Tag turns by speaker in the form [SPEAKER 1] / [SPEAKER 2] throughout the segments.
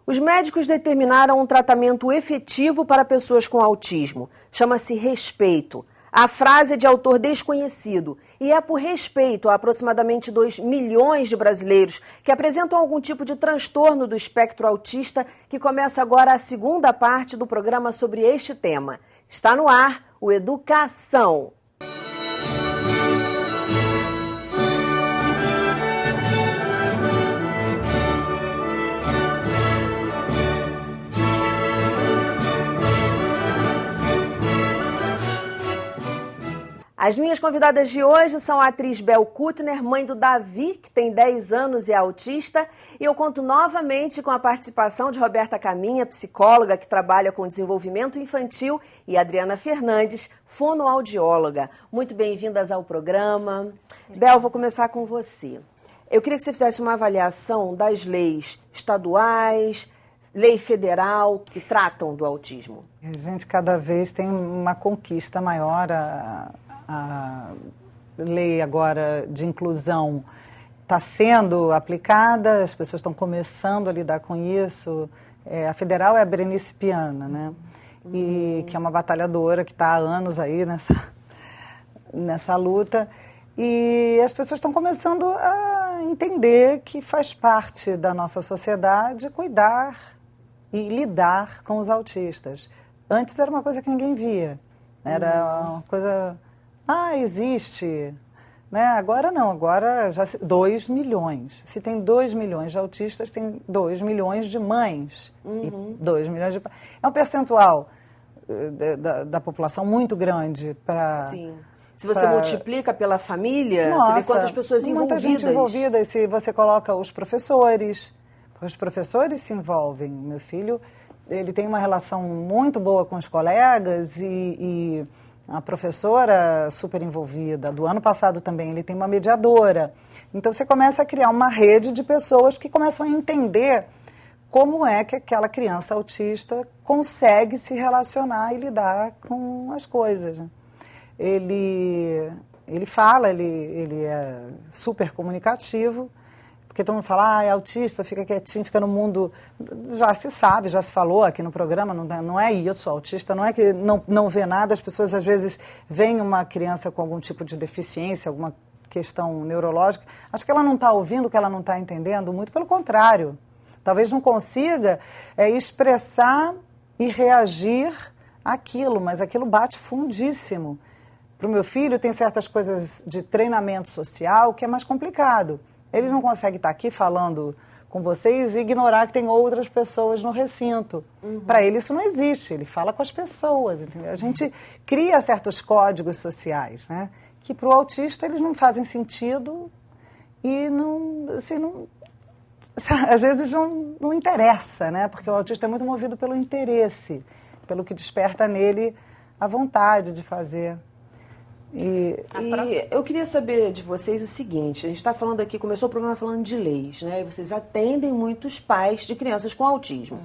[SPEAKER 1] Os médicos determinaram um tratamento efetivo para pessoas com autismo. Chama-se respeito. A frase é de autor desconhecido e é por respeito a aproximadamente 2 milhões de brasileiros que apresentam algum tipo de transtorno do espectro autista que começa agora a segunda parte do programa sobre este tema. Está no ar o Educação. As minhas convidadas de hoje são a atriz Bel Kuttner, mãe do Davi, que tem 10 anos e é autista, e eu conto novamente com a participação de Roberta Caminha, psicóloga que trabalha com desenvolvimento infantil, e Adriana Fernandes, fonoaudióloga. Muito bem-vindas ao programa. Bel, vou começar com você. Eu queria que você fizesse uma avaliação das leis estaduais, lei federal, que tratam do autismo.
[SPEAKER 2] A gente cada vez tem uma conquista maior. A lei agora de inclusão está sendo aplicada, as pessoas estão começando a lidar com isso. A federal é a Berenice Piana, né? E que é uma batalhadora que está há anos aí nessa luta. E as pessoas estão começando a entender que faz parte da nossa sociedade cuidar e lidar com os autistas. Antes era uma coisa que ninguém via, era uma coisa... existe, né? Agora não, agora já 2 milhões. Se tem 2 milhões de autistas, tem 2 milhões de mães e 2 milhões de pais. É um percentual da população muito grande para...
[SPEAKER 1] Sim. Se você multiplica pela família, você vê quantas pessoas envolvidas.
[SPEAKER 2] Muita gente envolvida. E se você coloca os professores se envolvem. Meu filho, ele tem uma relação muito boa com os colegas e a professora super envolvida. Do ano passado também ele tem uma mediadora. Então você começa a criar uma rede de pessoas que começam a entender como é que aquela criança autista consegue se relacionar e lidar com as coisas. Ele fala, ele é super comunicativo, porque todo mundo fala, é autista, fica quietinho, fica no mundo... Já se sabe, já se falou aqui no programa, não é isso, autista não é que não vê nada, as pessoas às vezes veem uma criança com algum tipo de deficiência, alguma questão neurológica, acho que ela não está ouvindo, que ela não está entendendo, muito pelo contrário. Talvez não consiga expressar e reagir àquilo, mas aquilo bate fundíssimo. Para o meu filho tem certas coisas de treinamento social que é mais complicado. Ele não consegue estar aqui falando com vocês e ignorar que tem outras pessoas no recinto. Para ele isso não existe, ele fala com as pessoas, entendeu? A gente cria certos códigos sociais, né? Que para o autista eles não fazem sentido e às vezes não interessa, né? Porque o autista é muito movido pelo interesse, pelo que desperta nele a vontade de fazer.
[SPEAKER 1] E eu queria saber de vocês o seguinte, a gente está falando aqui, começou o programa falando de leis, né? E vocês atendem muitos pais de crianças com autismo.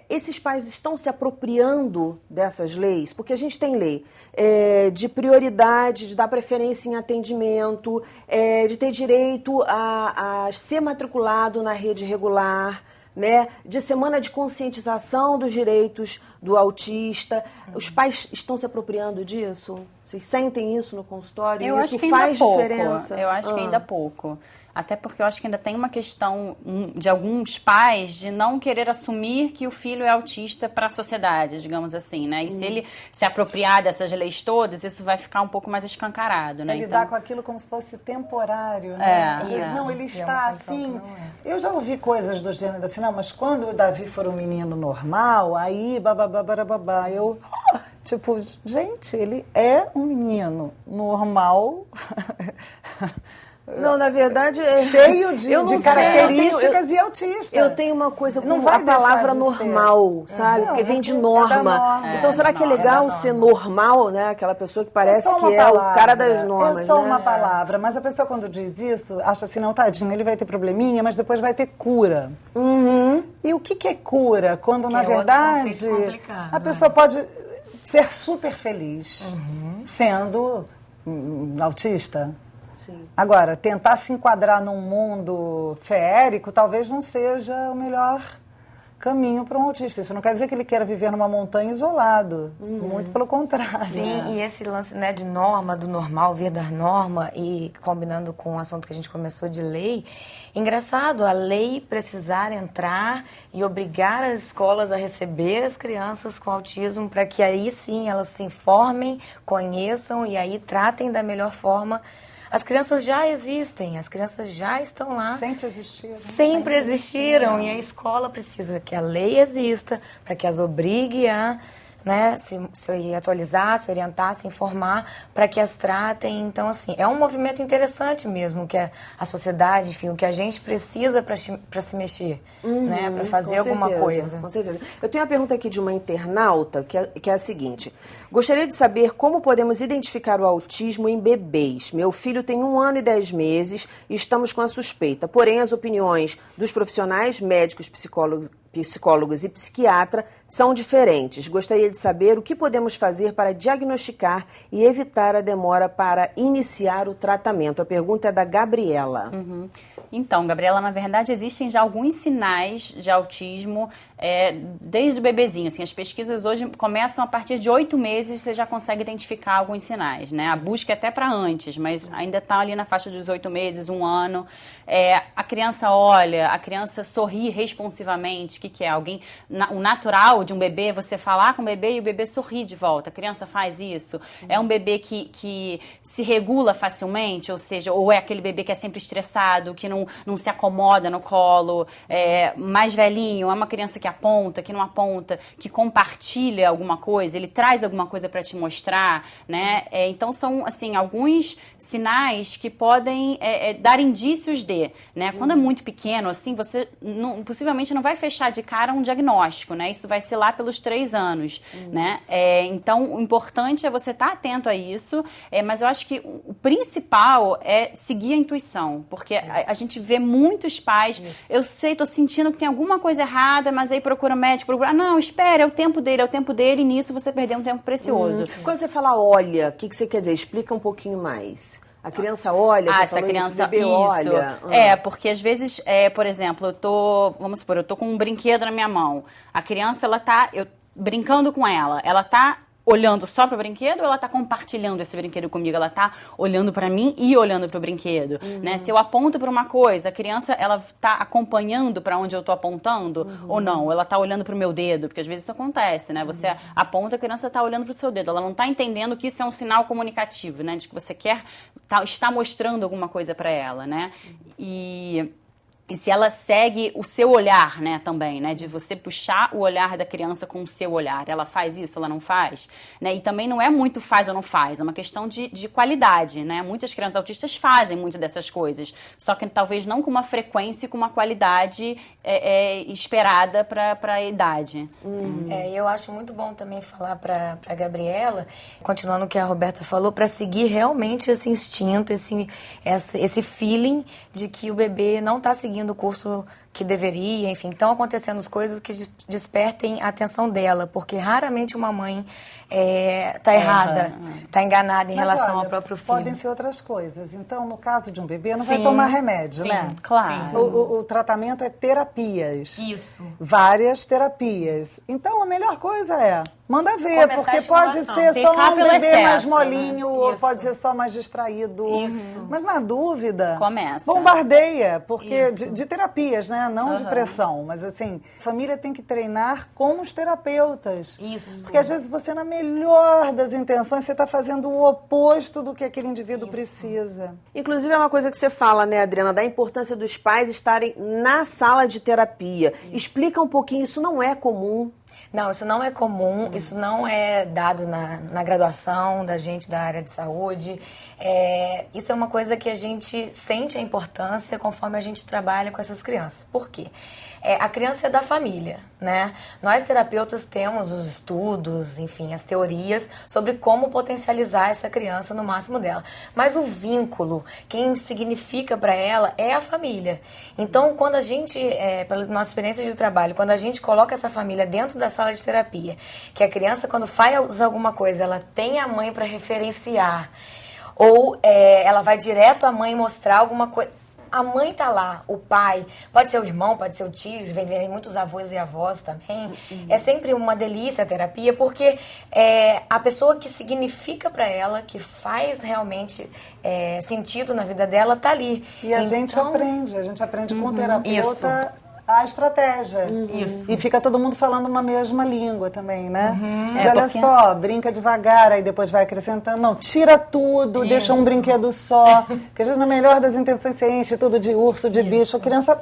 [SPEAKER 1] Esses pais estão se apropriando dessas leis? Porque a gente tem lei de prioridade, de dar preferência em atendimento, de ter direito a ser matriculado na rede regular, né, de semana de conscientização dos direitos do autista. Os pais estão se apropriando disso? Vocês sentem isso no consultório?
[SPEAKER 3] Eu acho que ainda pouco. Eu acho que ainda pouco. Até porque eu acho que ainda tem uma questão de alguns pais de não querer assumir que o filho é autista para a sociedade, digamos assim, né? E se ele se apropriar dessas leis todas, isso vai ficar um pouco mais escancarado, né?
[SPEAKER 2] Ele lidar com aquilo como se fosse temporário, né? Não, ele está assim... Eu já ouvi coisas do gênero assim, não, mas quando o Davi for um menino normal, aí babá, eu... Tipo, gente, ele é um menino normal...
[SPEAKER 1] Não, na verdade...
[SPEAKER 2] cheio de características e autista.
[SPEAKER 1] Eu tenho uma coisa com a palavra normal, sabe? Porque vem de norma. Então, será que é legal ser normal, né? Aquela pessoa que parece que é o cara das normas.
[SPEAKER 2] É só uma palavra, mas a pessoa quando diz isso, acha assim, não, tadinho, ele vai ter probleminha, mas depois vai ter cura. E o que é cura? Quando, na verdade, a pessoa pode ser super feliz sendo autista. Agora, tentar se enquadrar num mundo feérico talvez não seja o melhor caminho para um autista. Isso não quer dizer que ele queira viver numa montanha isolado, muito pelo contrário.
[SPEAKER 4] Sim, e esse lance, né, de norma, do normal vir da norma, e combinando com o assunto que a gente começou de lei, engraçado, a lei precisar entrar e obrigar as escolas a receber as crianças com autismo para que aí sim elas se informem, conheçam e aí tratem da melhor forma. As crianças já existem, as crianças já estão lá.
[SPEAKER 2] Sempre existiram.
[SPEAKER 4] Sempre existiram. E a escola precisa que a lei exista para que as obrigue a, né, se atualizar, se orientar, se informar, para que as tratem. Então, assim, é um movimento interessante mesmo, que a sociedade, enfim, o que a gente precisa para se mexer, né, para fazer alguma coisa.
[SPEAKER 1] Com certeza. Eu tenho uma pergunta aqui de uma internauta, que é a seguinte. Gostaria de saber como podemos identificar o autismo em bebês. Meu filho tem 1 ano e 10 meses e estamos com a suspeita. Porém, as opiniões dos profissionais, médicos, psicólogos e psiquiatra são diferentes. Gostaria de saber o que podemos fazer para diagnosticar e evitar a demora para iniciar o tratamento. A pergunta é da Gabriela.
[SPEAKER 3] Então, Gabriela, na verdade, existem já alguns sinais de autismo desde o bebezinho. Assim, as pesquisas hoje começam a partir de 8 meses, você já consegue identificar alguns sinais, né? A busca é até para antes, mas ainda está ali na faixa dos 8 meses, 1 ano. A criança olha, a criança sorri responsivamente. O que é? O natural de um bebê, você falar com o bebê e o bebê sorri de volta. A criança faz isso. É um bebê que se regula facilmente, ou seja, ou é aquele bebê que é sempre estressado, que não se acomoda no colo, mais velhinho, é uma criança que aponta, que não aponta, que compartilha alguma coisa, ele traz alguma coisa para te mostrar, né? Então são, assim, alguns sinais que podem dar indícios de, né? Quando é muito pequeno, assim, você possivelmente não vai fechar de cara um diagnóstico, né? Isso vai ser lá pelos 3 anos, né? Então, o importante é você estar atento a isso, mas eu acho que o principal é seguir a intuição, porque a gente vê muitos pais, eu sei, tô sentindo que tem alguma coisa errada, mas aí procura o médico, não, espera, é o tempo dele, e nisso você perdeu um tempo precioso.
[SPEAKER 1] Quando você fala olha, o que você quer dizer? Explica um pouquinho mais. A criança olha, você falou isso, o bebê olha.
[SPEAKER 3] Porque às vezes, por exemplo, eu tô com um brinquedo na minha mão. A criança, eu brincando com ela tá olhando só para o brinquedo ou ela está compartilhando esse brinquedo comigo? Ela está olhando para mim e olhando para o brinquedo, né? Se eu aponto para uma coisa, a criança, ela está acompanhando para onde eu estou apontando ou não? Ela está olhando para o meu dedo, porque às vezes isso acontece, né? Você aponta, a criança está olhando para o seu dedo. Ela não está entendendo que isso é um sinal comunicativo, né? De que você está mostrando alguma coisa para ela, né? E se ela segue o seu olhar, né, também, né, de você puxar o olhar da criança com o seu olhar. Ela faz isso, ela não faz, né? E também não é muito faz ou não faz, é uma questão de qualidade, né? Muitas crianças autistas fazem muito dessas coisas, só que talvez não com uma frequência e com uma qualidade esperada para a idade.
[SPEAKER 4] Eu acho muito bom também falar para a Gabriela, continuando o que a Roberta falou, para seguir realmente esse instinto, esse feeling de que o bebê não está seguindo o curso que deveria, enfim, estão acontecendo coisas que despertem a atenção dela, porque raramente uma mãe está errada, está enganada em relação ao próprio filho.
[SPEAKER 2] Podem ser outras coisas. Então, no caso de um bebê, não vai tomar remédio, né?
[SPEAKER 3] Claro.
[SPEAKER 2] O tratamento é terapias.
[SPEAKER 4] Isso.
[SPEAKER 2] Várias terapias. Então, a melhor coisa é manda ver, porque pode ser só um bebê mais molinho, ou pode ser só mais distraído. Isso. Mas na dúvida, bombardeia, porque de terapias, né? Não de pressão, mas assim, a família tem que treinar com os terapeutas.
[SPEAKER 4] Isso.
[SPEAKER 2] Porque às vezes você, na melhor das intenções, você está fazendo o oposto do que aquele indivíduo precisa.
[SPEAKER 1] Inclusive é uma coisa que você fala, né, Adriana, da importância dos pais estarem na sala de terapia. Explica um pouquinho, isso não é comum.
[SPEAKER 4] Não, isso não é comum, isso não é dado na graduação da gente da área de saúde. Isso é uma coisa que a gente sente a importância conforme a gente trabalha com essas crianças. Por quê? A criança é da família, né? Nós terapeutas temos os estudos, enfim, as teorias sobre como potencializar essa criança no máximo dela. Mas o vínculo, quem significa para ela é a família. Então, quando a gente, pela nossa experiência de trabalho, quando a gente coloca essa família dentro da sala de terapia, que a criança, quando faz alguma coisa, ela tem a mãe para referenciar, ou ela vai direto à mãe mostrar alguma coisa. a mãe tá lá, o pai, pode ser o irmão, pode ser o tio, vem muitos avós e avós também. É sempre uma delícia a terapia, porque a pessoa que significa para ela, que faz realmente sentido na vida dela, tá ali.
[SPEAKER 2] E a gente aprende com o terapeuta a estratégia.
[SPEAKER 3] Isso.
[SPEAKER 2] E fica todo mundo falando uma mesma língua também, né? Olha só, brinca devagar, aí depois vai acrescentando. Não, tira tudo, deixa um brinquedo só. Porque às vezes, na melhor das intenções, você enche tudo de urso, de bicho, a criança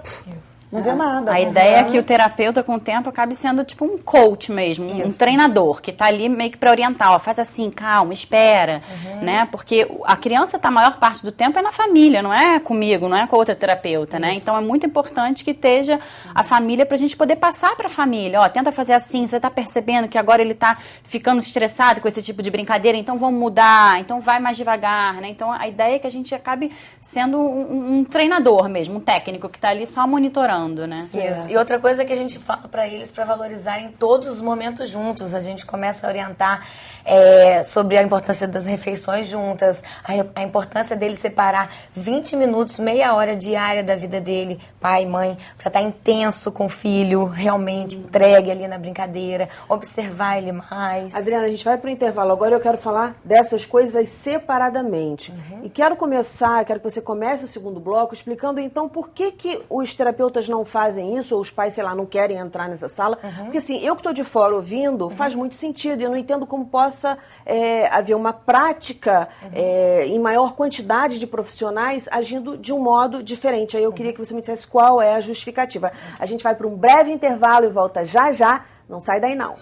[SPEAKER 2] não vê nada.
[SPEAKER 3] A ideia é que o terapeuta, com o tempo, acabe sendo tipo um coach mesmo, um treinador, que tá ali meio que para orientar, ó, faz assim, calma, espera, né? Porque a criança tá a maior parte do tempo na família, não é comigo, não é com outra terapeuta, né? Então é muito importante que esteja a família pra gente poder passar pra família, ó, tenta fazer assim, você tá percebendo que agora ele tá ficando estressado com esse tipo de brincadeira, então vamos mudar, então vai mais devagar, né? Então a ideia é que a gente acabe sendo um treinador mesmo, um técnico que tá ali só monitorando. Né?
[SPEAKER 4] Isso. E outra coisa que a gente fala para eles, para valorizarem todos os momentos juntos, a gente começa a orientar sobre a importância das refeições juntas, a importância dele separar 20 minutos, meia hora diária da vida dele, pai, mãe, para estar intenso com o filho, realmente entregue ali na brincadeira, observar ele mais.
[SPEAKER 1] Adriana, a gente vai para o intervalo. Agora eu quero falar dessas coisas separadamente. E quero que você comece o segundo bloco explicando então por que os terapeutas não fazem isso, ou os pais, sei lá, não querem entrar nessa sala. Porque assim, eu que estou de fora ouvindo, faz muito sentido. Eu não entendo como possa haver uma prática em maior quantidade de profissionais agindo de um modo diferente. Aí eu queria que você me dissesse qual é a justificativa. A gente vai para um breve intervalo e volta já já. Não sai daí não.